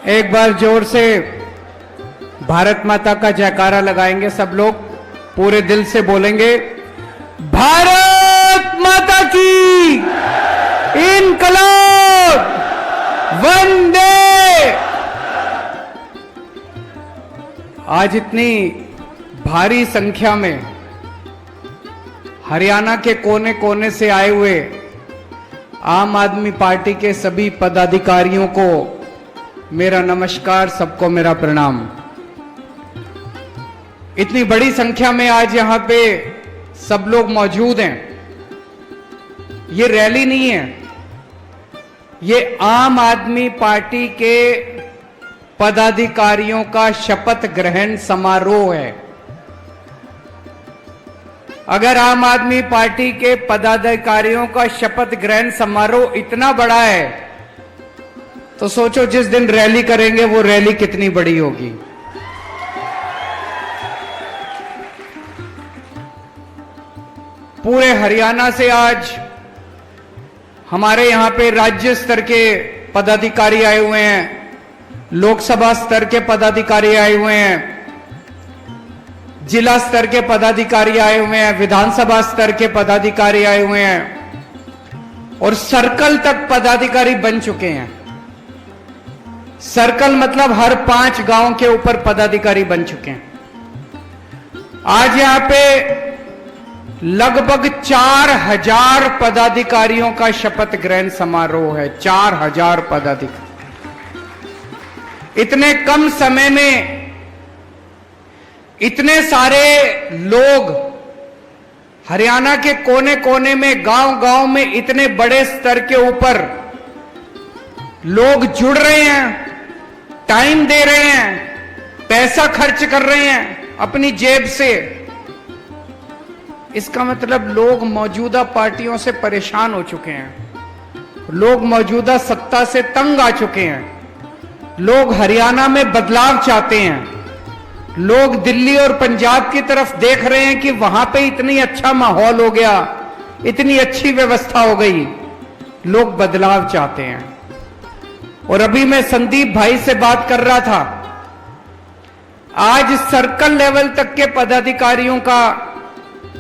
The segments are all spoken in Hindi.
एक बार जोर से भारत माता का जयकारा लगाएंगे सब लोग, पूरे दिल से बोलेंगे, भारत माता की इनकलाब वंदे। आज इतनी भारी संख्या में हरियाणा के कोने कोने से आए हुए आम आदमी पार्टी के सभी पदाधिकारियों को मेरा नमस्कार, सबको मेरा प्रणाम। इतनी बड़ी संख्या में आज यहां पे सब लोग मौजूद हैं। ये रैली नहीं है, ये आम आदमी पार्टी के पदाधिकारियों का शपथ ग्रहण समारोह है। अगर आम आदमी पार्टी के पदाधिकारियों का शपथ ग्रहण समारोह इतना बड़ा है तो सोचो जिस दिन रैली करेंगे वो रैली कितनी बड़ी होगी। पूरे हरियाणा से आज हमारे यहां पे राज्य स्तर के पदाधिकारी आए हुए हैं, लोकसभा स्तर के पदाधिकारी आए हुए हैं, जिला स्तर के पदाधिकारी आए हुए हैं, विधानसभा स्तर के पदाधिकारी आए हुए हैं और सर्कल तक पदाधिकारी बन चुके हैं। सर्कल मतलब हर 5 गांव के ऊपर पदाधिकारी बन चुके हैं। आज यहां पे लगभग 4000 पदाधिकारियों का शपथ ग्रहण समारोह है। 4000 पदाधिकारी। इतने कम समय में इतने सारे लोग हरियाणा के कोने कोने में, गांव गांव में इतने बड़े स्तर के ऊपर लोग जुड़ रहे हैं, टाइम दे रहे हैं, पैसा खर्च कर रहे हैं अपनी जेब से। इसका मतलब लोग मौजूदा पार्टियों से परेशान हो चुके हैं, लोग मौजूदा सत्ता से तंग आ चुके हैं, लोग हरियाणा में बदलाव चाहते हैं, लोग दिल्ली और पंजाब की तरफ देख रहे हैं कि वहां पे इतनी अच्छा माहौल हो गया, इतनी अच्छी व्यवस्था हो गई, लोग बदलाव चाहते हैं। और अभी मैं संदीप भाई से बात कर रहा था, आज सर्कल लेवल तक के पदाधिकारियों का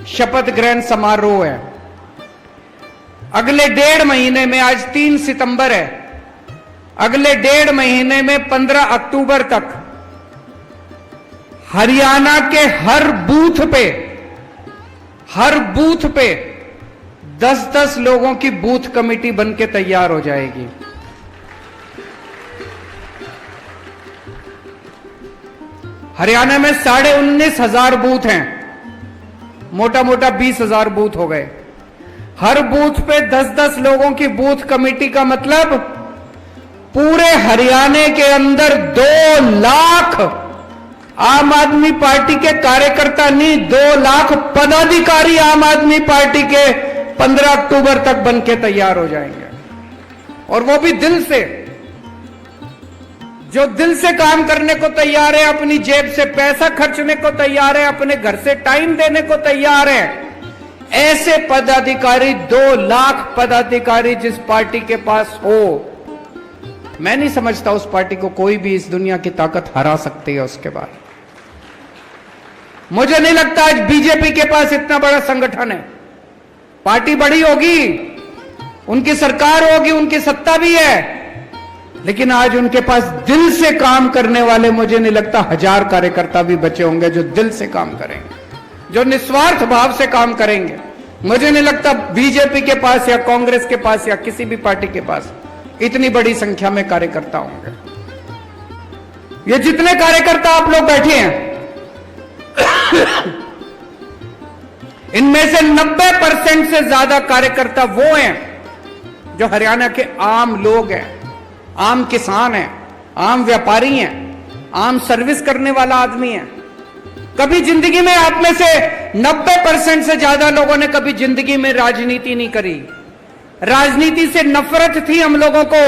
शपथ ग्रहण समारोह है। अगले 1.5 महीने में, आज 3 सितंबर है, अगले 1.5 महीने में 15 अक्टूबर तक हरियाणा के हर बूथ पे 10-10 लोगों की बूथ कमेटी बनके तैयार हो जाएगी। हरियाणा में 19,500 बूथ हैं, मोटा मोटा 20,000 बूथ हो गए। हर बूथ पे 10-10 लोगों की बूथ कमेटी का मतलब पूरे हरियाणा के अंदर 2 लाख आम आदमी पार्टी के कार्यकर्ता नहीं, 2 लाख पदाधिकारी आम आदमी पार्टी के 15 अक्टूबर तक बनके तैयार हो जाएंगे। और वो भी दिल से, जो दिल से काम करने को तैयार है, अपनी जेब से पैसा खर्चने को तैयार है, अपने घर से टाइम देने को तैयार है। ऐसे पदाधिकारी, 2 लाख पदाधिकारी जिस पार्टी के पास हो, मैं नहीं समझता उस पार्टी को कोई भी इस दुनिया की ताकत हरा सकती है। उसके बाद मुझे नहीं लगता आज बीजेपी के पास इतना बड़ा संगठन है। पार्टी बड़ी होगी, उनकी सरकार होगी, उनकी सत्ता भी है, लेकिन आज उनके पास दिल से काम करने वाले मुझे नहीं लगता 1000 कार्यकर्ता भी बचे होंगे जो दिल से काम करेंगे, जो निस्वार्थ भाव से काम करेंगे। मुझे नहीं लगता बीजेपी के पास या कांग्रेस के पास या किसी भी पार्टी के पास इतनी बड़ी संख्या में कार्यकर्ता होंगे। ये जितने कार्यकर्ता आप लोग बैठे हैं इनमें से 90% से ज्यादा कार्यकर्ता वो हैं जो हरियाणा के आम लोग हैं, आम किसान हैं, आम व्यापारी हैं, आम सर्विस करने वाला आदमी है। कभी जिंदगी में आप में से 90% से ज्यादा लोगों ने कभी जिंदगी में राजनीति नहीं करी। राजनीति से नफरत थी हम लोगों को।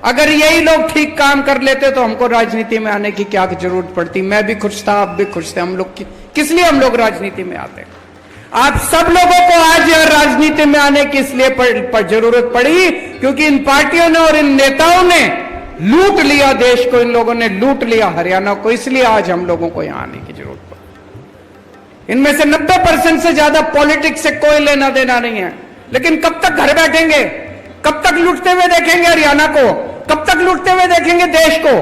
अगर यही लोग ठीक काम कर लेते तो हमको राजनीति में आने की क्या जरूरत पड़ती। मैं भी खुश था, आप भी खुश थे। हम लोग किस लिए हम लोग राजनीति में आते? आप सब लोगों को आज राजनीति में आने की इसलिए जरूरत पड़ी क्योंकि इन पार्टियों ने और इन नेताओं ने लूट लिया देश को, इन लोगों ने लूट लिया हरियाणा को, इसलिए आज हम लोगों को यहां आने की जरूरत पड़ी। इनमें से 90% से ज्यादा पॉलिटिक्स से कोई लेना देना नहीं है। लेकिन कब तक घर बैठेंगे? कब तक लूटते हुए देखेंगे हरियाणा को? कब तक लूटते हुए देखेंगे देश को?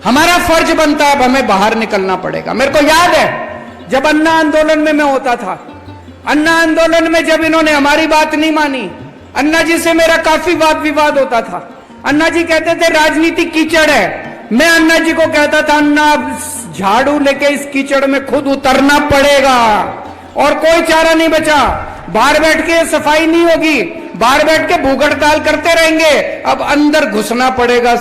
हमारा फर्ज बनता है, अब हमें बाहर निकलना पड़ेगा। मेरे को याद है जब अन्ना आंदोलन में मैं होता था, अन्ना आंदोलन में जब इन्होंने हमारी बात नहीं मानी, अन्ना जी से मेरा काफी वाद विवाद होता था। अन्ना जी कहते थे राजनीति कीचड़ है। मैं अन्ना जी को कहता था अन्ना झाड़ू लेके इस कीचड़ में खुद उतरना पड़ेगा और कोई चारा नहीं बचा। बाहर बैठ के सफाई नहीं होगी, बाहर बैठ के भूख हड़ताल करते रहेंगे, अब अंदर घुसना पड़ेगा,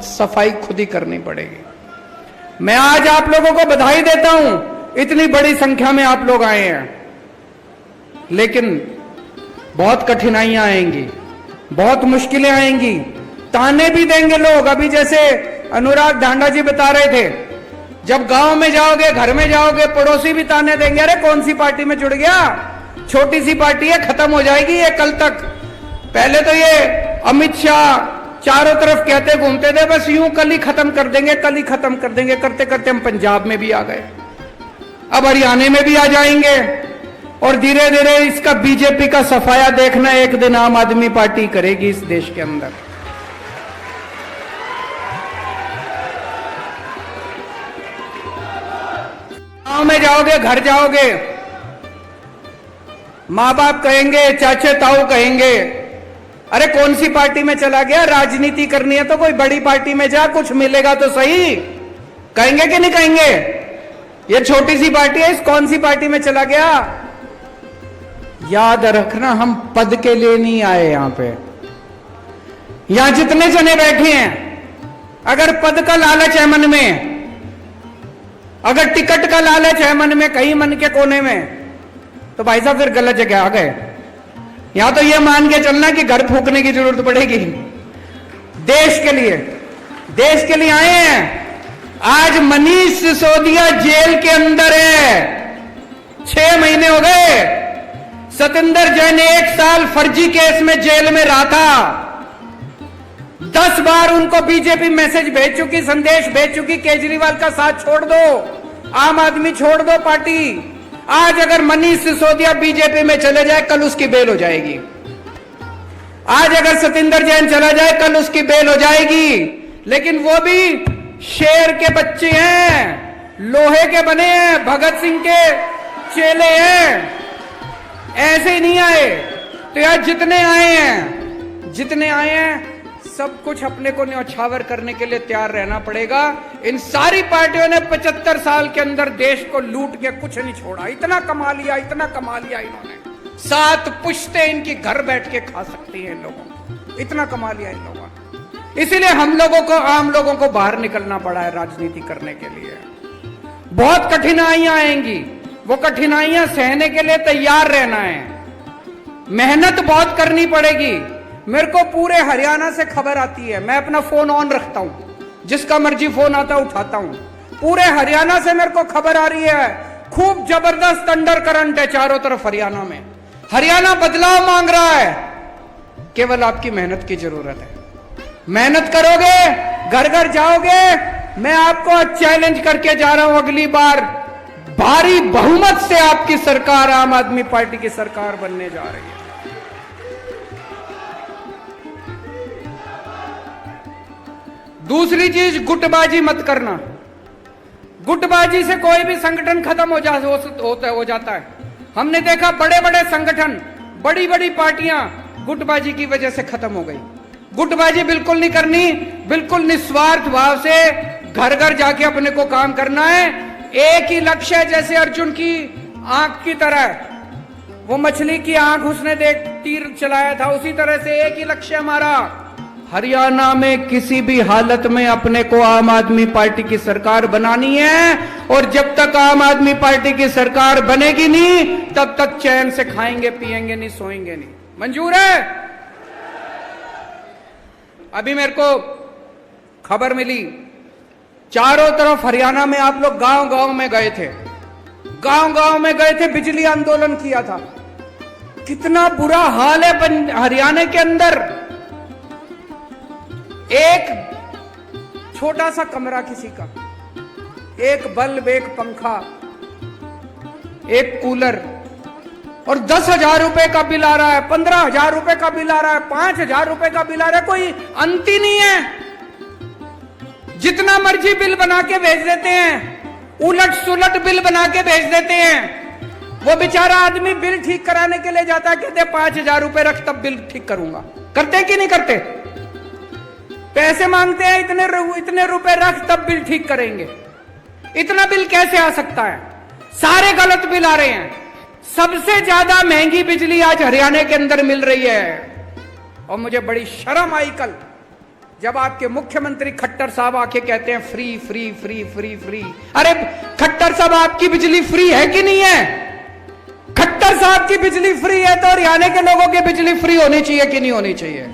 सफाई खुद ही करनी पड़ेगी। मैं आज आप लोगों को बधाई देता हूं, इतनी बड़ी संख्या में आप लोग आए हैं, लेकिन बहुत कठिनाइयां आएंगी, बहुत मुश्किलें आएंगी, ताने भी देंगे लोग। अभी जैसे अनुराग ढांडा जी बता रहे थे, जब गांव में जाओगे, घर में जाओगे, पड़ोसी भी ताने देंगे, अरे कौन सी पार्टी में जुड़ गया, छोटी सी पार्टी है, खत्म हो जाएगी ये कल तक। पहले तो ये अमित शाह चारों तरफ कहते घूमते थे बस यूं कल ही खत्म कर देंगे, कल ही खत्म कर देंगे, करते करते हम पंजाब में भी आ गए, अब हरियाणा में भी आ जाएंगे और धीरे धीरे इसका बीजेपी का सफाया देखना एक दिन आम आदमी पार्टी करेगी इस देश के अंदर। गांव में जाओगे, घर जाओगे, मां बाप कहेंगे, चाचे ताऊ कहेंगे, अरे कौन सी पार्टी में चला गया, राजनीति करनी है तो कोई बड़ी पार्टी में जा, कुछ मिलेगा तो सही। कहेंगे कि नहीं कहेंगे? ये छोटी सी पार्टी है, इस कौन सी पार्टी में चला गया। याद रखना, हम पद के लिए नहीं आए यहां पे। यहां जितने जने बैठे हैं, अगर पद का लालच है मन में, अगर टिकट का लालच है मन में, कहीं मन के कोने में, तो भाई साहब फिर गलत जगह आ गए। यहां तो ये मान के चलना कि घर फूकने की जरूरत पड़ेगी। देश के लिए आए हैं। आज मनीष सिसोदिया जेल के अंदर है, 6 महीने हो गए। सतिंदर जैन 1 साल फर्जी केस में जेल में रहा था। 10 बार उनको बीजेपी मैसेज भेज चुकी, संदेश भेज चुकी, केजरीवाल का साथ छोड़ दो, आम आदमी छोड़ दो पार्टी। आज अगर मनीष सिसोदिया बीजेपी में चले जाए, कल उसकी बेल हो जाएगी। आज अगर सतिंदर जैन चला जाए, कल उसकी बेल हो जाएगी। लेकिन वो भी शेर के बच्चे हैं, लोहे के बने हैं, भगत सिंह के चेले हैं, ऐसे ही नहीं आए। तो यार जितने आए हैं सब कुछ अपने को न्यौछावर करने के लिए तैयार रहना पड़ेगा। इन सारी पार्टियों ने 75 साल के अंदर देश को लूट के कुछ नहीं छोड़ा। इतना कमा लिया इन्होंने, 7 पुश्ते इनकी घर बैठ के खा सकती हैं इन लोगों को, इतना कमा लिया इन लोगों ने। इसीलिए हम लोगों को, आम लोगों को बाहर निकलना पड़ा है राजनीति करने के लिए। बहुत कठिनाइयां आएंगी, वो कठिनाइयां सहने के लिए तैयार रहना है, मेहनत बहुत करनी पड़ेगी। मेरे को पूरे हरियाणा से खबर आती है, मैं अपना फोन ऑन रखता हूं, जिसका मर्जी फोन आता उठाता हूं। पूरे हरियाणा से मेरे को खबर आ रही है, खूब जबरदस्त अंडर करंट है चारों तरफ हरियाणा में। हरियाणा बदलाव मांग रहा है, केवल आपकी मेहनत की जरूरत है। मेहनत करोगे, घर घर जाओगे, मैं आपको चैलेंज करके जा रहा हूं, अगली बार भारी बहुमत से आपकी सरकार, आम आदमी पार्टी की सरकार बनने जा रही है। दूसरी चीज, गुटबाजी मत करना। गुटबाजी से कोई भी संगठन खत्म हो जाता है। हमने देखा बड़े बड़े संगठन, बड़ी बड़ी पार्टियां गुटबाजी की वजह से खत्म हो गई। गुटबाजी बिल्कुल नहीं करनी, बिल्कुल निस्वार्थ भाव से घर घर जाके अपने को काम करना है। एक ही लक्ष्य है, जैसे अर्जुन की आंख की तरह, वो मछली की आंख उसने देख तीर चलाया था, उसी तरह से एक ही लक्ष्य हमारा, हरियाणा में किसी भी हालत में अपने को आम आदमी पार्टी की सरकार बनानी है। और जब तक आम आदमी पार्टी की सरकार बनेगी नहीं, तब तक चैन से खाएंगे पिएंगे नहीं, सोएंगे नहीं। मंजूर है? अभी मेरे को खबर मिली, चारों तरफ हरियाणा में आप लोग गांव गांव में गए थे, बिजली आंदोलन किया था। कितना बुरा हाल है हरियाणा के अंदर। एक छोटा सा कमरा किसी का, एक बल्ब, एक पंखा, एक कूलर, और 10,000 रुपए का बिल आ रहा है, 15,000 रुपए का बिल आ रहा है, 5,000 रुपए का बिल आ रहा है, कोई अंत ही नहीं है। जितना मर्जी बिल बना के भेज देते हैं, उलट सुलट बिल बना के भेज देते हैं। वो बेचारा आदमी बिल ठीक कराने के लिए जाता है, कहते 5,000 रुपए रख तब बिल ठीक करूंगा। करते कि नहीं करते? पैसे मांगते हैं, इतने रुपए रख तब बिल ठीक करेंगे। इतना बिल कैसे आ सकता है? सारे गलत बिल आ रहे हैं। सबसे ज्यादा महंगी बिजली आज हरियाणा के अंदर मिल रही है। और मुझे बड़ी शर्म आई कल जब आपके मुख्यमंत्री खट्टर साहब आके कहते हैं free free free free free. अरे खट्टर साहब, आपकी बिजली फ्री है कि नहीं है? खट्टर साहब की बिजली फ्री है तो हरियाणा के लोगों की बिजली फ्री होनी चाहिए कि नहीं होनी चाहिए?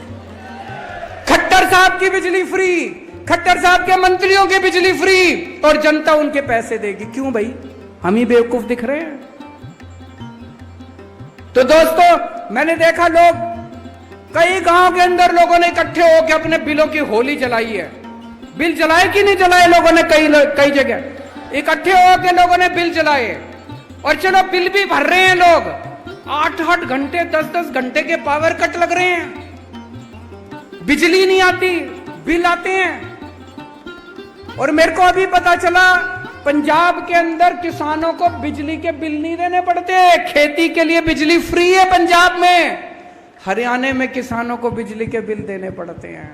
खट्टर साहब की बिजली फ्री, खट्टर साहब के मंत्रियों की बिजली फ्री, और जनता उनके पैसे देगी। क्यों भाई? हम ही बेवकूफ दिख रहे हैं? तो दोस्तों, मैंने देखा लोग कई गांव के अंदर लोगों ने इकट्ठे होकर अपने बिलों की होली जलाई है। बिल जलाए कि नहीं जलाए? लोगों ने कई जगह इकट्ठे होकर लोगों ने बिल जलाए। और चलो बिल भी भर रहे हैं लोग, 8-8 घंटे 10-10 घंटे के पावर कट लग रहे हैं, बिजली नहीं आती, बिल आते हैं। और मेरे को अभी पता चला पंजाब के अंदर किसानों को बिजली के बिल नहीं देने पड़ते, खेती के लिए बिजली फ्री है पंजाब में। हरियाणा में किसानों को बिजली के बिल देने पड़ते हैं।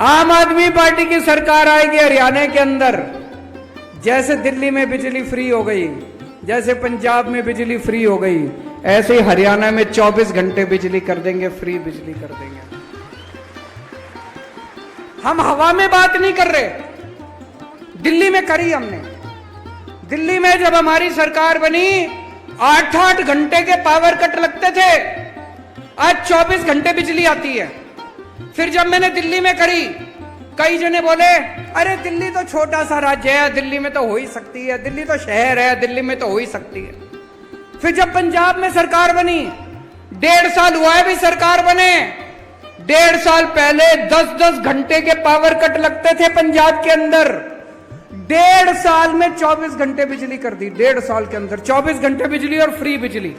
आम आदमी पार्टी की सरकार आएगी हरियाणा के अंदर, जैसे दिल्ली में बिजली फ्री हो गई, जैसे पंजाब में बिजली फ्री हो गई, ऐसे ही हरियाणा में 24 घंटे बिजली कर देंगे, फ्री बिजली कर देंगे। हम हवा में बात नहीं कर रहे, दिल्ली में करी हमने। दिल्ली में जब हमारी सरकार बनी, 8-8 घंटे के पावर कट लगते थे, आज 24 घंटे बिजली आती है। फिर जब मैंने दिल्ली में करी, कई जने बोले अरे दिल्ली तो छोटा सा राज्य है, दिल्ली में तो हो ही सकती है, दिल्ली तो शहर है, दिल्ली में तो हो ही सकती है। फिर जब पंजाब में सरकार बनी, 1.5 साल हुआ है भी सरकार बने, 1.5 साल पहले 10-10 घंटे के पावर कट लगते थे पंजाब के अंदर। 1.5 साल में 24 घंटे बिजली कर दी। 1.5 साल के अंदर 24 घंटे बिजली और फ्री बिजली।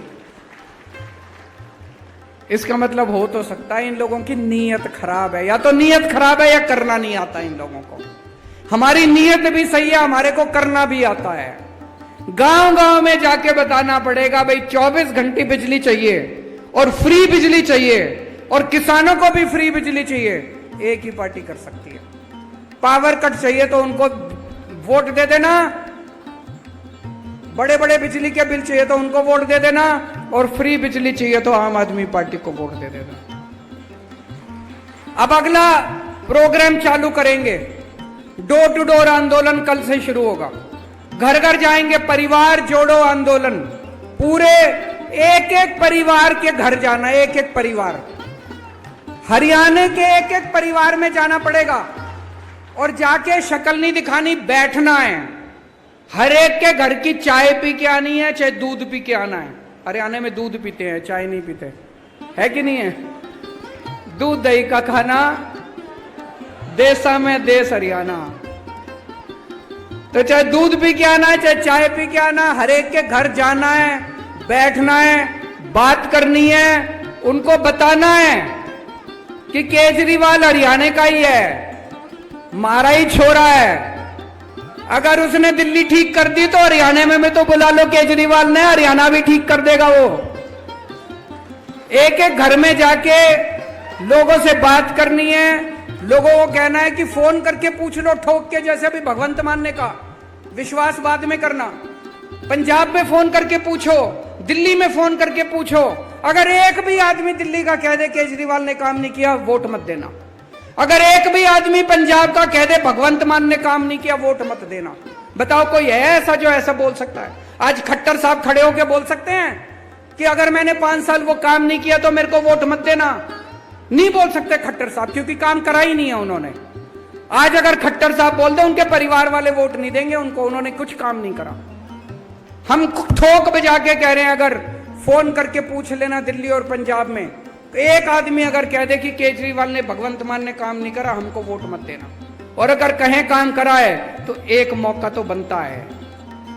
इसका मतलब हो तो सकता है इन लोगों की नीयत खराब है, या तो नीयत खराब है या करना नहीं आता इन लोगों को। हमारी नीयत भी सही है, हमारे को करना भी आता है। गांव गांव में जाके बताना पड़ेगा भाई 24 घंटे बिजली चाहिए और फ्री बिजली चाहिए, और किसानों को भी फ्री बिजली चाहिए। एक ही पार्टी कर सकती है। पावर कट चाहिए तो उनको वोट दे देना, बड़े बड़े बिजली के बिल चाहिए तो उनको वोट दे देना, और फ्री बिजली चाहिए तो आम आदमी पार्टी को वोट दे देना। अब अगला प्रोग्राम चालू करेंगे, डोर टू डोर आंदोलन कल से शुरू होगा। घर घर जाएंगे, परिवार जोड़ो आंदोलन। पूरे एक एक परिवार के घर जाना, एक एक परिवार, हरियाणा के एक एक परिवार में जाना पड़ेगा, और जाके शक्ल नहीं दिखानी, बैठना है। हर एक के घर की चाय पी के आनी है, चाहे दूध पी के आना है। हरियाणा में दूध पीते हैं, चाय नहीं पीते, है कि नहीं है? दूध दही का खाना, देसा में देश हरियाणा। तो चाहे दूध पी के आना है, चाहे चाय पी के आना, हर एक के घर जाना है, बैठना है, बात करनी है, उनको बताना है कि केजरीवाल हरियाणा का ही है, मारा ही छोरा है। अगर उसने दिल्ली ठीक कर दी तो हरियाणा में तो बुला लो केजरीवाल ने, हरियाणा भी ठीक कर देगा वो। एक एक घर में जाके लोगों से बात करनी है, लोगों को कहना है कि फोन करके पूछ लो, ठोक के, जैसे अभी भगवंत मान ने कहा, विश्वास बाद में करना। पंजाब में फोन करके पूछो, दिल्ली में फोन करके पूछो। अगर एक भी आदमी दिल्ली का कह दे केजरीवाल ने काम नहीं किया, वोट मत देना। अगर एक भी आदमी पंजाब का कह दे भगवंत मान ने काम नहीं किया, वोट मत देना। बताओ कोई है ऐसा जो ऐसा बोल सकता है? आज खट्टर साहब खड़े होकर बोल सकते हैं कि अगर मैंने 5 साल वो काम नहीं किया तो मेरे को वोट मत देना? नहीं बोल सकते खट्टर साहब, क्योंकि काम करा ही नहीं है उन्होंने। आज अगर खट्टर साहब बोल दे, उनके परिवार वाले वोट नहीं देंगे उनको, उन्होंने कुछ काम नहीं करा। हम ठोक बजा के कह रहे हैं, अगर फोन करके पूछ लेना दिल्ली और पंजाब में, तो एक आदमी अगर कह दे कि केजरीवाल ने भगवंत मान ने काम नहीं करा, हमको वोट मत देना, और अगर कहें काम करा है, तो एक मौका तो बनता है,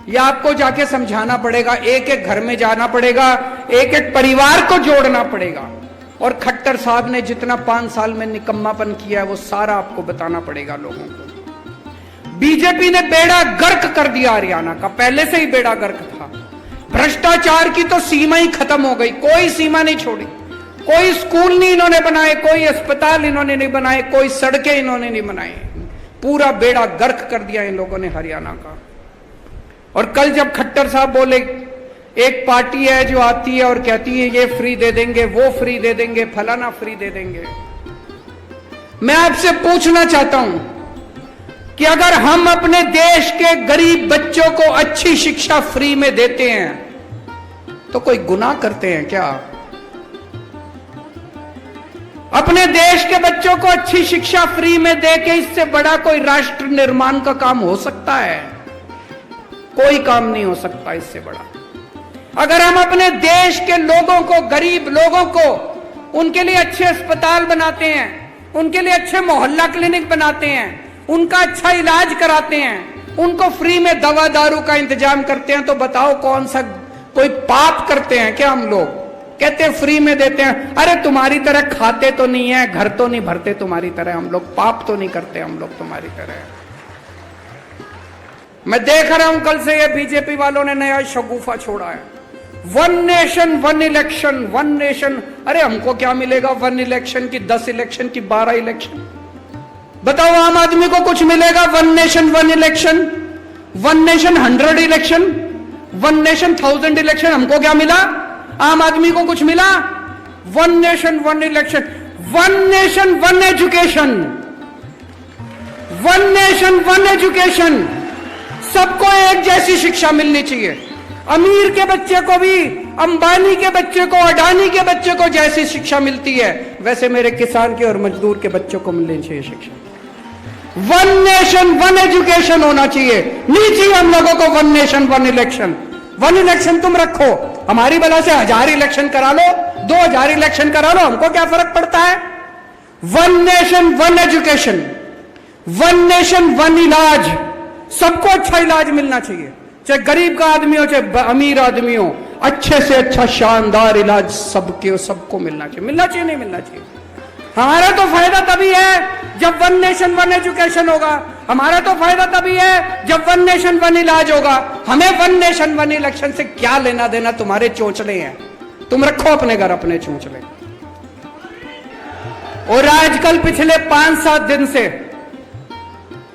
या आपको जाके समझाना पड़ेगा, एक एक घर में जाना पड़ेगा, एक एक परिवार को जोड़ना पड़ेगा। और खट्टर साहब ने जितना 5 साल में निकम्मापन किया है वो सारा आपको बताना पड़ेगा लोगों को। बीजेपी ने बेड़ा गर्क कर दिया हरियाणा का, पहले से ही बेड़ा गर्क था। भ्रष्टाचार की तो सीमा ही खत्म हो गई, कोई सीमा नहीं छोड़ी। कोई स्कूल नहीं इन्होंने बनाए, कोई अस्पताल इन्होंने नहीं बनाए, कोई सड़कें इन्होंने नहीं बनाई, पूरा बेड़ा गर्क कर दिया इन लोगों ने हरियाणा का। और कल जब खट्टर साहब बोले, एक पार्टी है जो आती है और कहती है ये फ्री दे देंगे, वो फ्री दे देंगे, फलाना फ्री दे देंगे। मैं आपसे पूछना चाहता हूं कि अगर हम अपने देश के गरीब बच्चों को अच्छी शिक्षा फ्री में देते हैं तो कोई गुनाह करते हैं क्या? अपने देश के बच्चों को अच्छी शिक्षा फ्री में देके इससे बड़ा कोई राष्ट्र निर्माण का काम हो सकता है? कोई काम नहीं हो सकता इससे बड़ा। अगर हम अपने देश के लोगों को, गरीब लोगों को, उनके लिए अच्छे अस्पताल बनाते हैं, उनके लिए अच्छे मोहल्ला क्लिनिक बनाते हैं, उनका अच्छा इलाज कराते हैं, उनको फ्री में दवा दारू का इंतजाम करते हैं, तो बताओ कौन सा कोई पाप करते हैं क्या हम लोग? कहते हैं फ्री में देते हैं। अरे तुम्हारी तरह खाते तो नहीं है, घर तो नहीं भरते तुम्हारी तरह हम लोग, पाप तो नहीं करते हम लोग तुम्हारी तरह। मैं देख रहा हूं कल से ये बीजेपी वालों ने नया शगुफा छोड़ा है, 1 नेशन 1 इलेक्शन, 1 नेशन। अरे हमको क्या मिलेगा 1 इलेक्शन की, 10 इलेक्शन की, 12 इलेक्शन? बताओ आम आदमी को कुछ मिलेगा 1 nation 1 election, 1 nation 100 election, 1 nation 1000 election? हमको क्या मिला? आम आदमी को कुछ मिला? 1 nation 1 election, 1 nation 1 education, 1 nation 1 education. सबको एक जैसी शिक्षा मिलनी चाहिए। अमीर के बच्चे को भी, अंबानी के बच्चे को, अडानी के बच्चे को जैसी शिक्षा मिलती है, वैसे मेरे किसान के और मजदूर के बच्चों को मिलनी चाहिए शिक्षा। 1 नेशन 1 एजुकेशन होना चाहिए। नहीं चाहिए हम लोगों को 1 नेशन 1 इलेक्शन। 1 इलेक्शन तुम रखो, हमारी बला से 1000 इलेक्शन करा लो, 2000 इलेक्शन करा लो, हमको क्या फर्क पड़ता है? 1 नेशन 1 एजुकेशन, 1 नेशन 1 इलाज। सबको अच्छा इलाज मिलना चाहिए, चाहे गरीब का आदमी हो चाहे अमीर आदमी हो, अच्छे से अच्छा शानदार इलाज सबको मिलना चाहिए। मिलना चाहिए नहीं मिलना चाहिए? हमारा तो फायदा तभी है जब 1 नेशन 1 एजुकेशन होगा, हमारा तो फायदा तभी है जब 1 नेशन 1 इलाज होगा। हमें 1 नेशन 1 इलेक्शन से क्या लेना देना? तुम्हारे चोंचले हैं, तुम रखो अपने घर अपने चोंचले। और आजकल पिछले 5-7 दिन से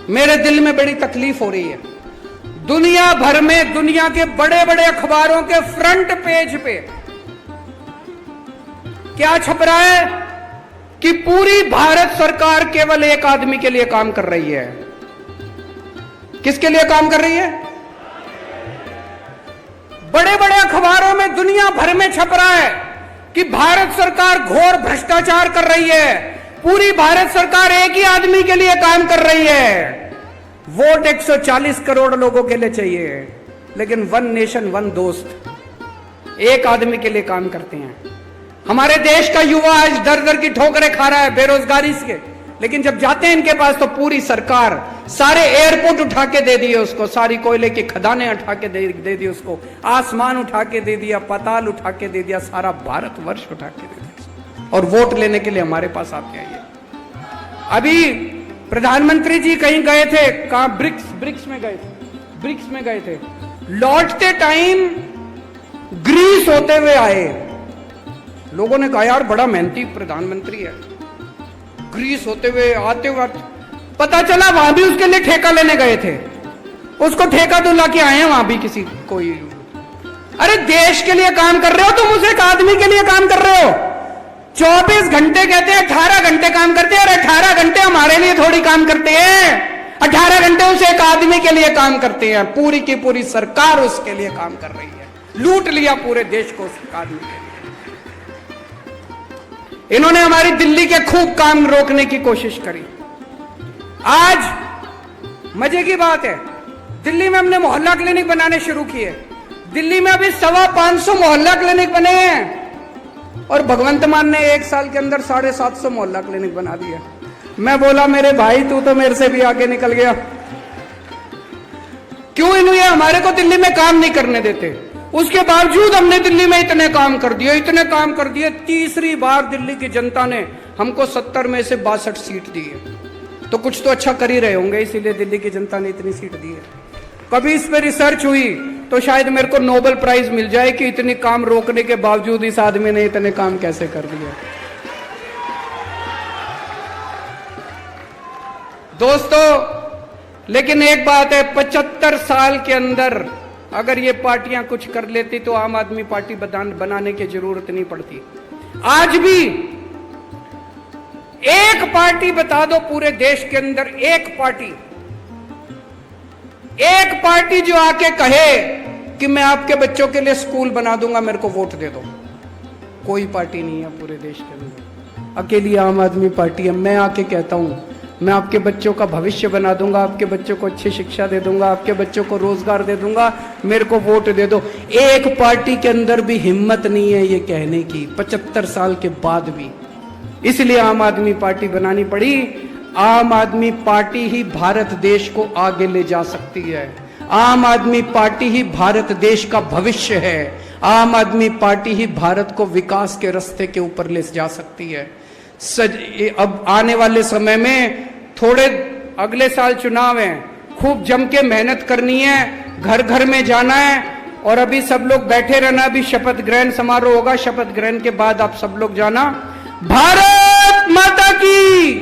मेरे दिल में बड़ी तकलीफ हो रही है। दुनिया भर में, दुनिया के बड़े बड़े अखबारों के फ्रंट पेज पे क्या छप रहा है कि पूरी भारत सरकार केवल एक आदमी के लिए काम कर रही है। किसके लिए काम कर रही है? बड़े बड़े अखबारों में दुनिया भर में छप रहा है कि भारत सरकार घोर भ्रष्टाचार कर रही है, पूरी भारत सरकार एक ही आदमी के लिए काम कर रही है। वोट 140 करोड़ लोगों के लिए चाहिए, लेकिन 1 नेशन 1 दोस्त, एक आदमी के लिए काम करते हैं। हमारे देश का युवा आज दर दर की ठोकरें खा रहा है बेरोजगारी से, लेकिन जब जाते हैं इनके पास तो पूरी सरकार सारे एयरपोर्ट उठा के दे दिए उसको, सारी कोयले की खदानें उठा के दे दी उसको, आसमान उठा के दे दिया, पाताल उठा के दे दिया, सारा भारतवर्ष उठा के दे दिया, और वोट लेने के लिए हमारे पास आते हैं। अभी प्रधानमंत्री जी कहीं गए थे, कहां? ब्रिक्स में गए थे। लौटते टाइम ग्रीस होते हुए आए। लोगों ने कहा यार बड़ा मेहनती प्रधानमंत्री है। ग्रीस होते हुए आते हुए पता चला वहां भी उसके लिए ठेका लेने गए थे, उसको ठेका दिला के आए हैं वहां भी किसी कोई। अरे देश के लिए काम कर रहे हो तुम, उसे एक आदमी के लिए काम कर रहे हो। 24 घंटे कहते हैं 18 घंटे काम करते हैं, और 18 घंटे हमारे लिए थोड़ी काम करते हैं, 18 घंटे उस एक आदमी के लिए काम करते हैं। पूरी की पूरी सरकार उसके लिए काम कर रही है, लूट लिया पूरे देश को उस आदमी के लिए। इन्होंने हमारी दिल्ली के खूब काम रोकने की कोशिश करी। आज मजे की बात है, दिल्ली में हमने मोहल्ला क्लिनिक बनाने शुरू किए। दिल्ली में अभी 525 मोहल्ला क्लिनिक बने हैं। और भगवंत मान ने 1 साल के अंदर 750 मोहल्ला क्लिनिक बना दिया। मैं बोला मेरे भाई तू तो मेरे से भी आगे निकल गया, क्यों इन्हें हमारे को दिल्ली में काम नहीं करने देते? उसके बावजूद हमने दिल्ली में इतने काम कर दिए। तीसरी बार दिल्ली की जनता ने हमको 70 में से 62 सीट दी है, तो कुछ तो अच्छा कर ही रहे होंगे, इसीलिए दिल्ली की जनता ने इतनी सीट दी है। कभी इस पे रिसर्च हुई तो शायद मेरे को नोबेल प्राइज मिल जाए कि इतनी काम रोकने के बावजूद इस आदमी ने इतने काम कैसे कर दिया। दोस्तों, लेकिन एक बात है, 75 साल के अंदर अगर ये पार्टियां कुछ कर लेती तो आम आदमी पार्टी बनाने की जरूरत नहीं पड़ती। आज भी एक पार्टी बता दो पूरे देश के अंदर, एक पार्टी जो आके कहे कि मैं आपके बच्चों के लिए स्कूल बना दूंगा, मेरे को वोट दे दो। कोई पार्टी नहीं है पूरे देश के अंदर, अकेली आम आदमी पार्टी है। मैं आके कहता हूं मैं आपके बच्चों का भविष्य बना दूंगा, आपके बच्चों को अच्छी शिक्षा दे दूंगा, आपके बच्चों को रोजगार दे दूंगा, मेरे को वोट दे दो। एक पार्टी के अंदर भी हिम्मत नहीं है ये कहने की, 75 साल के बाद भी। इसलिए आम आदमी पार्टी बनानी पड़ी। आम आदमी पार्टी ही भारत देश को आगे ले जा सकती है। आम आदमी पार्टी ही भारत देश का भविष्य है। आम आदमी पार्टी ही भारत को विकास के रास्ते के ऊपर ले जा सकती है। अब आने वाले समय में थोड़े अगले साल चुनाव है, खूब जम के मेहनत करनी है, घर घर में जाना है, और अभी सब लोग बैठे रहना। अभी शपथ ग्रहण समारोह होगा, शपथ ग्रहण के बाद आप सब लोग जाना। भारत माता की